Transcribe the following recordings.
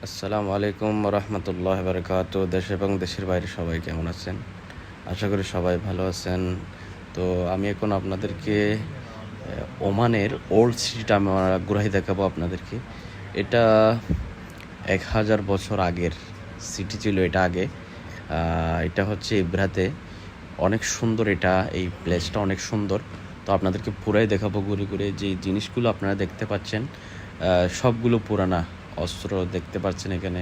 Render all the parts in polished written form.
আসসালামু আলাইকুম রহমতুল্লাহ বারকাত। দেশ এবং দেশের বাইরে সবাই কেমন আছেন? আশা করি সবাই ভালো আছেন। তো আমি এখন আপনাদেরকে ওমানের ওল্ড সিটিটা আমরা ঘুরাই দেখাবো আপনাদেরকে। এটা 1000 বছর আগের সিটি ছিল। এটা আগে এটা হচ্ছে ইব্রাতে। অনেক সুন্দর এটা, এই প্লেসটা অনেক সুন্দর। তো আপনাদেরকে পুরাই দেখাবো ঘুরে ঘুরে। যে জিনিসগুলো আপনারা দেখতে পাচ্ছেন সবগুলো পুরানা। অস্ত্র দেখতে পাচ্ছেন এখানে,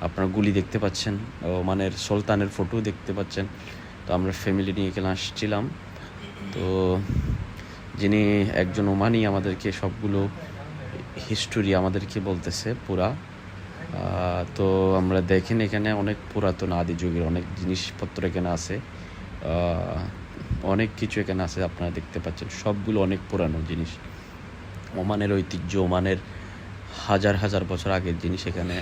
আপনারা গুলি দেখতে পাচ্ছেন, ওমানের সুলতানের ফটো দেখতে পাচ্ছেন। তো আমরা ফ্যামিলি নিয়ে এখানে আসছিলাম। তো যিনি একজন ওমানি আমাদেরকে সবগুলো হিস্টোরি আমাদেরকে বলতেছে পুরা। তো আমরা দেখেন এখানে অনেক পুরাতন আদি যুগের অনেক জিনিসপত্র এখানে আছে। অনেক কিছু এখানে আছে, আপনারা দেখতে পাচ্ছেন সবগুলো অনেক পুরানো জিনিস। ওমানের ঐতিহ্য, ওমানের হাজার হাজার বছর আগের জিনিস এখানে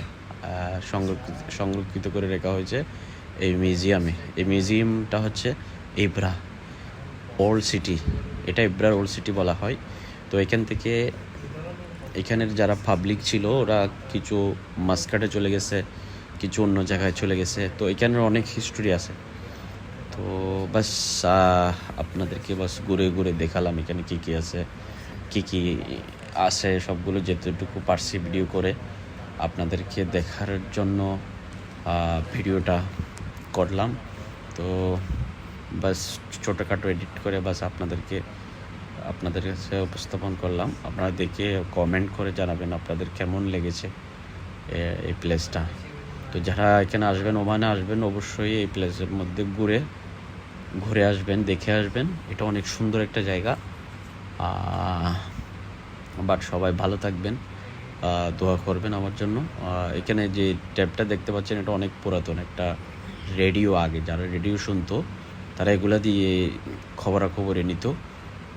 সংরক্ষিত করে রাখা হয়েছে এই মিউজিয়ামে। এই মিউজিয়ামটা হচ্ছে ইব্রা ওল্ড সিটি। এটা ইব্রার ওল্ড সিটি বলা হয়। তো এখান থেকে এখানের যারা পাবলিক ছিল ওরা কিছু মাস্কাটে চলে গেছে, কিছু অন্য জায়গায় চলে গেছে। তো এখানের অনেক হিস্টোরি আছে। তো বাস আপনাদেরকে বাস ঘুরে ঘুরে দেখালাম এখানে কী কী আছে, কী কী আছে সবগুলো যেতটুকু পারছি ভিডিও করে আপনাদেরকে দেখার জন্য ভিডিওটা করলাম। তো বাস ছোটোখাটো এডিট করে বাস আপনাদের কাছে উপস্থাপন করলাম। আপনারা দেখে কমেন্ট করে জানাবেন আপনাদের কেমন লেগেছে এই প্লেসটা। তো যারা এখানে আসবেন, ওমানে আসবেন, অবশ্যই এই প্লেসের মধ্যে ঘুরে আসবেন, দেখে আসবেন। এটা অনেক সুন্দর একটা জায়গা। বাট সবাই ভালো থাকবেন, দোয়া করবেন আমার জন্য। এখানে যে ট্যাবটা দেখতে পাচ্ছেন এটা অনেক পুরাতন একটা রেডিও। আগে যারা রেডিও শুনতো তারা এগুলা দিয়ে খবরাখবরে নিত,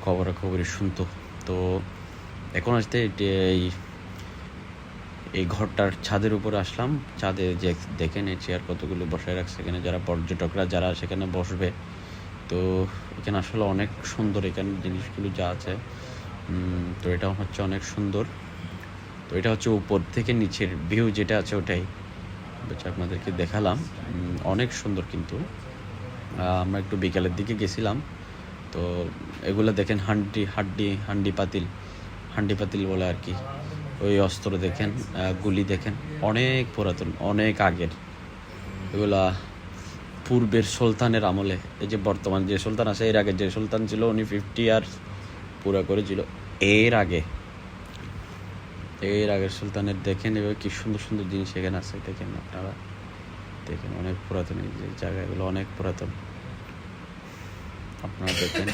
খবরাখবরে শুনতো। তো এখন আসতে এই ঘরটার ছাদের উপরে আসলাম। ছাদে যে দেখেন এই চেয়ার কতগুলো বসায় রাখছে এখানে, যারা পর্যটকরা যারা সেখানে বসবে। তো এখানে আসলে অনেক সুন্দর এখানে জিনিসগুলো যা আছে। তো এটা হচ্ছে অনেক সুন্দর। তো এটা হচ্ছে উপর থেকে নিচের ভিউ যেটা আছে ওটাই আপনাদেরকে দেখালাম। অনেক সুন্দর। কিন্তু আমরা একটু বিকালের দিকে গেছিলাম। তো এগুলো দেখেন হান্ডি পাতিল বলে আর কি। ওই অস্ত্র দেখেন, গুলি দেখেন, অনেক পুরাতন, অনেক আগের। এগুলা পূর্বের সুলতানের আমলে। এই যে বর্তমান যে সুলতান আছে, এর আগে যে সুলতান ছিল উনি 50 ইয়ার্স পুরা করেছিল। এর আগের সুলতানের দেখেন এবার কি সুন্দর সুন্দর জিনিস এখানে আছে। দেখেন আপনারা, দেখেন অনেক পুরাতন এই যে জায়গাগুলো অনেক পুরাতন। আপনারা দেখেন।